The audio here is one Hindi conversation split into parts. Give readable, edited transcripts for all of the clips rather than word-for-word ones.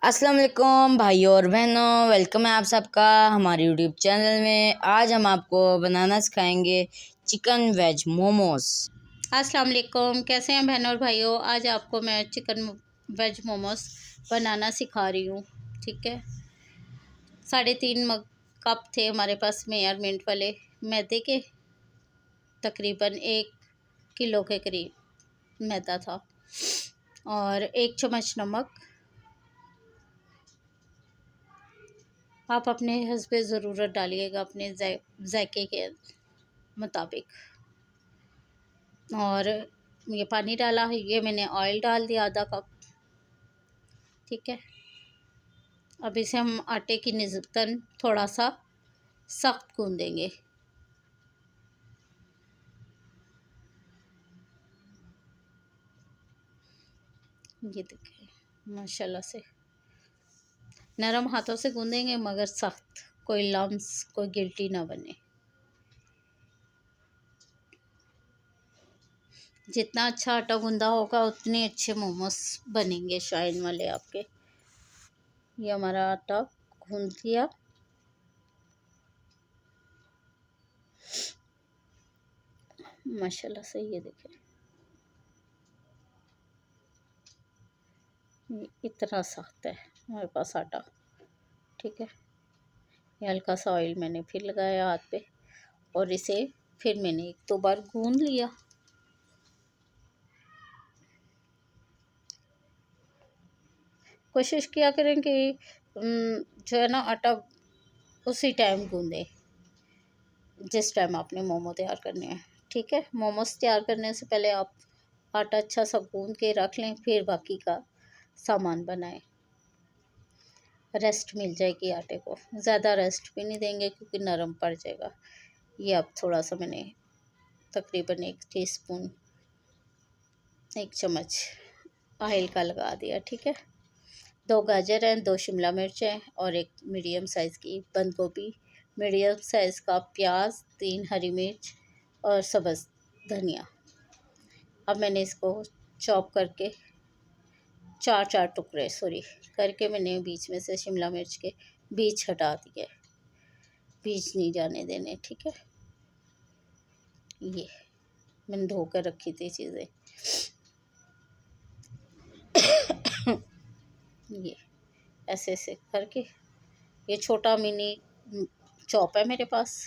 अस्सलाम वालेकुम भाइयों और बहनों, वेलकम है आप सबका हमारे यूट्यूब चैनल में। आज हम आपको बनाना सिखाएंगे चिकन वेज मोमोज। अस्सलाम वालेकुम, कैसे हैं बहनों और भाइयों। आज आपको मैं चिकन वेज मोमोज बनाना सिखा रही हूँ। ठीक है, 3.5 मग कप थे हमारे पास मेजरमेंट वाले मैदे के। तकरीबन 1 किलो के करीब मैदा था और 1 चम्मच नमक। आप अपने हस्बे ज़रूरत डालिएगा, अपने जायके के मुताबिक। और ये पानी डाला है, ये मैंने ऑयल डाल दिया आधा कप। ठीक है, अब इसे हम आटे की निस्बतन थोड़ा सा सख्त गूंदेंगे। ये देखिए, माशाल्लाह से नरम हाथों से गूंदेंगे मगर सख्त, कोई लम्स, कोई गिल्टी ना बने। जितना अच्छा आटा गूंदा होगा उतने अच्छे मोमोज बनेंगे, शाइन वाले आपके। ये हमारा आटा गूंद लिया। माशाल्लाह से ये देखिए, ये इतना सख्त है हमारे पास आटा। ठीक है, ये हल्का सा ऑयल मैंने फिर लगाया हाथ पे और इसे फिर मैंने 1-2 बार गूंद लिया। कोशिश किया करें कि जो है ना आटा उसी टाइम गूंदें जिस टाइम आपने मोमो तैयार करने हैं। ठीक है, मोमोज तैयार करने से पहले आप आटा अच्छा सा गूंद के रख लें, फिर बाकी का सामान बनाएं। रेस्ट मिल जाएगी आटे को, ज़्यादा रेस्ट भी नहीं देंगे क्योंकि नरम पड़ जाएगा। ये अब थोड़ा सा मैंने तकरीबन 1 टीस्पून 1 चम्मच ऑयल का लगा दिया। ठीक है, 2 गाजर हैं, 2 शिमला मिर्च हैं और 1 मीडियम साइज़ की बंद गोभी, मीडियम साइज़ का प्याज, 3 हरी मिर्च और सब्ज़ धनिया। अब मैंने इसको चॉप करके 4-4 टुकड़े करके मैंने बीच में से शिमला मिर्च के बीज हटा दिए, बीज नहीं जाने देने। ठीक है, ये मैंने धो कर रखी थी चीज़ें। ये ऐसे ऐसे करके, ये छोटा मिनी चॉप है मेरे पास।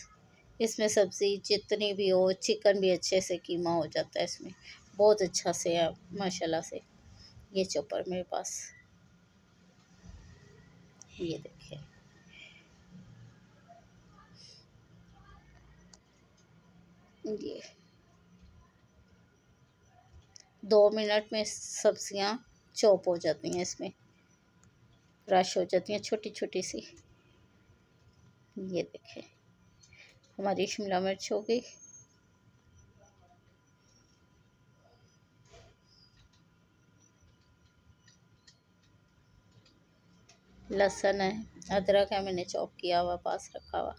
इसमें सब्ज़ी जितनी भी हो, चिकन भी अच्छे से कीमा हो जाता है इसमें, बहुत अच्छा से है माशाल्लाह से। ये चॉपर मेरे पास, ये देखिए। ये 2 मिनट में सब्जियां चॉप हो जाती हैं, इसमें क्रश हो जाती हैं छोटी छोटी सी। ये देखिए, हमारी शिमला मिर्च हो गई। लहसुन है, अदरक है, मैंने चॉप किया हुआ पास रखा हुआ।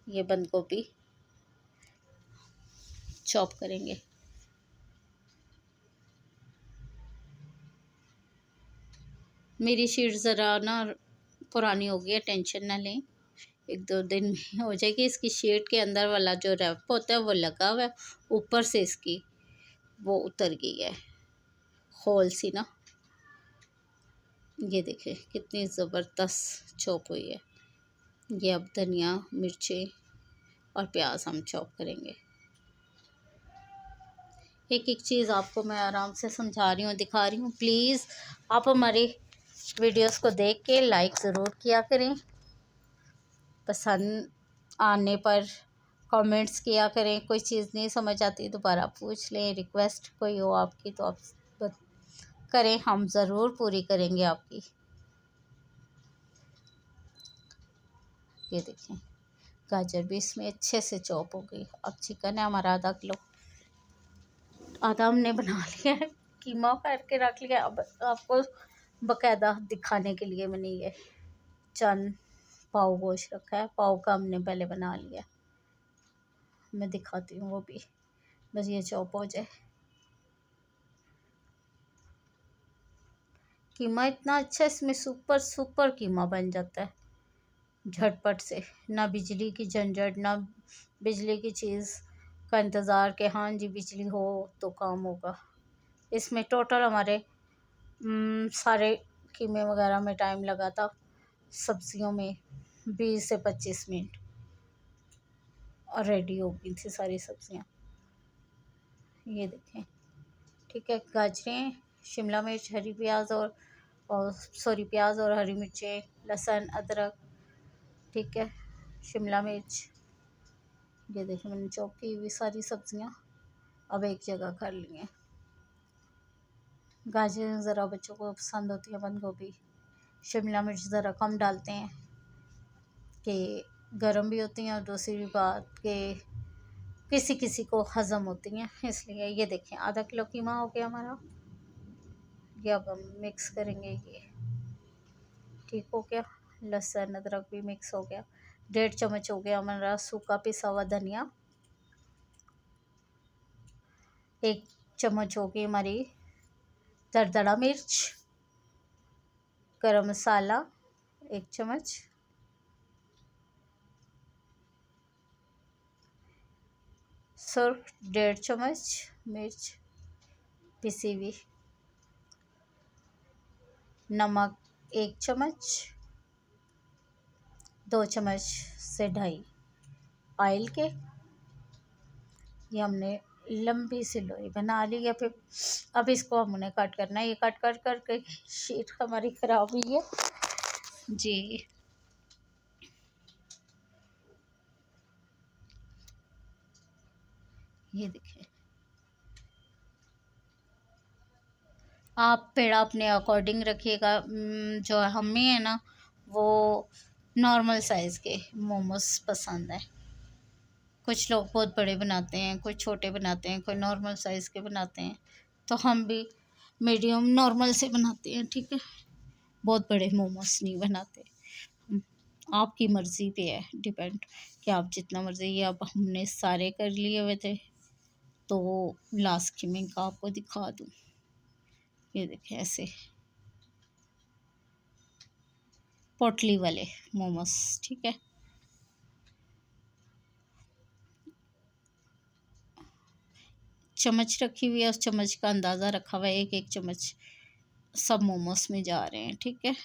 ये बंद गोभी चॉप करेंगे। मेरी शीट ज़रा ना पुरानी हो गई है, टेंशन ना लें, 1-2 दिन में हो जाएगी। इसकी शीट के अंदर वाला जो रैप होता है वो लगा हुआ है, ऊपर से इसकी वो उतर गई है होल सी ना। ये देखिए कितनी ज़बरदस्त चॉप हुई है। ये अब धनिया, मिर्ची और प्याज हम चॉप करेंगे। एक एक चीज़ आपको मैं आराम से समझा रही हूँ, दिखा रही हूँ। प्लीज़ आप हमारी वीडियोस को देख के लाइक ज़रूर किया करें। पसंद आने पर कमेंट्स किया करें। कोई चीज़ नहीं समझ आती दोबारा पूछ लें। रिक्वेस्ट कोई हो आपकी तो आप करें, हम ज़रूर पूरी करेंगे आपकी। ये देखें, गाजर भी इसमें अच्छे से चॉप हो गई। अब चिकन है हमारा आधा किलो, आधा हमने बना लिया है, कीमा करके रख लिया। अब आपको बाकायदा दिखाने के लिए मैंने ये चंद पाव गोश्त रखा है, पाव का हमने पहले बना लिया। मैं दिखाती हूँ वो भी, बस ये चॉप हो जाए। कीमा इतना अच्छा, इसमें सुपर सुपर कीमा बन जाता है झटपट से। ना बिजली की झंझट, ना बिजली की चीज़ का इंतज़ार कि हाँ जी बिजली हो तो काम होगा। इसमें टोटल हमारे सारे कीमे वगैरह में टाइम लगा था, सब्जियों में 20 से 25 मिनट, और रेडी हो गई थी सारी सब्जियां। ये देखें, ठीक है। गाजरें, शिमला मिर्च, हरी प्याज और सॉरी प्याज और हरी मिर्चें, लहसुन, अदरक, ठीक है, शिमला मिर्च, ये देखिए मैंने चॉप की हुई सारी सब्जियां अब एक जगह कर ली हैं। गाजर ज़रा बच्चों को पसंद होती है, बंद गोभी, शिमला मिर्च ज़रा कम डालते हैं कि गर्म भी होती हैं, और दूसरी बात कि किसी किसी को हज़म होती हैं, इसलिए। ये देखें आधा किलो कीमा हो गया हमारा। ये अब हम मिक्स करेंगे, ये ठीक हो गया। लहसुन अदरक भी मिक्स हो गया। 1.5 चम्मच हो गया हमारा सूखा पिसा हुआ धनिया। 1 चम्मच हो गई हमारी दरदरा मिर्च। गरम मसाला 1 चम्मच। सर्फ 1.5 चम्मच मिर्च पिसी हुई। नमक 1 चम्मच। 2 चम्मच से 2.5 ऑयल के। ये हमने लंबी सी लोई बना ली है। फिर अब इसको हमने कट करना है। ये कट कर करके शीट हमारी ख़राब हुई है जी। ये देखिए, आप पेड़ा अपने अकॉर्डिंग रखिएगा। जो हमें है ना वो नॉर्मल साइज़ के मोमोज पसंद है। कुछ लोग बहुत बड़े बनाते हैं, कोई छोटे बनाते हैं, कोई नॉर्मल साइज़ के बनाते हैं, तो हम भी मीडियम नॉर्मल से बनाते हैं, ठीक है। बहुत बड़े मोमोज नहीं बनाते। आपकी मर्ज़ी पे है डिपेंड कि आप जितना मर्ज़ी। ये अब हमने सारे कर लिए हुए थे, तो लास्ट की मैं आपको दिखा दूँ। ये देखें ऐसे पोटली वाले मोमोज, ठीक है। चम्मच रखी हुई है, उस चम्मच का अंदाज़ा रखा हुआ है, 1-1 चम्मच सब मोमोज में जा रहे हैं, ठीक है।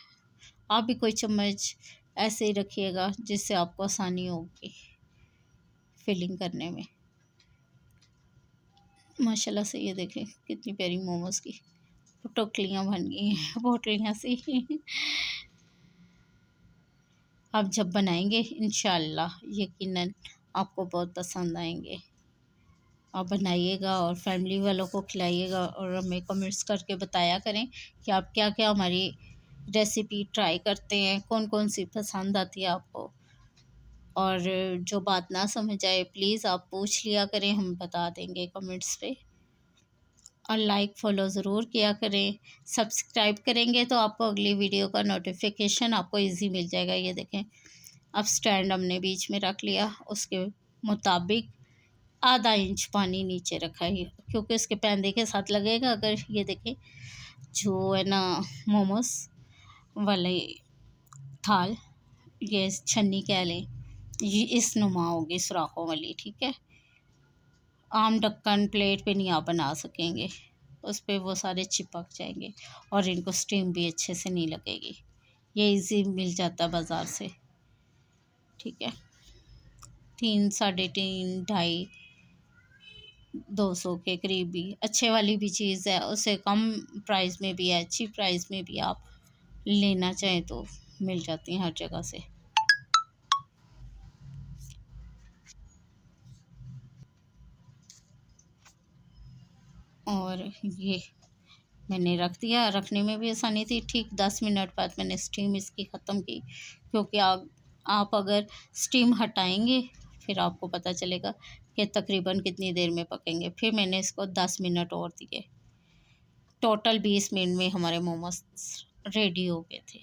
आप भी कोई चम्मच ऐसे ही रखिएगा जिससे आपको आसानी होगी फिलिंग करने में। माशाल्लाह से ये देखें कितनी प्यारी मोमोज की टोकलियाँ बन गई हैं, पोटलियाँ सी। आप जब बनाएंगे इंशाल्लाह यकीनन आपको बहुत पसंद आएंगे। आप बनाइएगा और फैमिली वालों को खिलाइएगा, और हमें कमेंट्स करके बताया करें कि आप क्या क्या हमारी रेसिपी ट्राई करते हैं, कौन कौन सी पसंद आती है आपको। और जो बात ना समझ आए प्लीज़ आप पूछ लिया करें, हम बता देंगे कमेंट्स पे। और लाइक फॉलो ज़रूर किया करें। सब्सक्राइब करेंगे तो आपको अगली वीडियो का नोटिफिकेशन आपको इजी मिल जाएगा। ये देखें, अब स्टैंड हमने बीच में रख लिया, उसके मुताबिक आधा इंच पानी नीचे रखा है, क्योंकि उसके पैंदे के साथ लगेगा। अगर ये देखें जो है ना मोमोस वाले थाल, ये छन्नी कह लें, ये इस नुमा होगी सुराखों वाली, ठीक है। आम ढक्कन प्लेट पे नहीं आप बना सकेंगे, उस पर वो सारे चिपक जाएंगे और इनको स्टीम भी अच्छे से नहीं लगेगी। ये इजी मिल जाता है बाज़ार से, ठीक है। 3, 3.5, 2.5, 200 के करीब भी अच्छे वाली भी चीज़ है, उससे कम प्राइस में भी है, अच्छी प्राइस में भी आप लेना चाहें तो मिल जाती हैं हर जगह से। और ये मैंने रख दिया, रखने में भी आसानी थी। ठीक 10 मिनट बाद मैंने स्टीम इसकी ख़त्म की, क्योंकि आप अगर स्टीम हटाएंगे फिर आपको पता चलेगा कि तकरीबन कितनी देर में पकेंगे। फिर मैंने इसको 10 मिनट और दिए, टोटल 20 मिनट में हमारे मोमोज रेडी हो गए थे।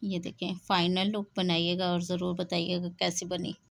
ये देखें फाइनल लुक, बनाइएगा और ज़रूर बताइएगा कैसी बनी।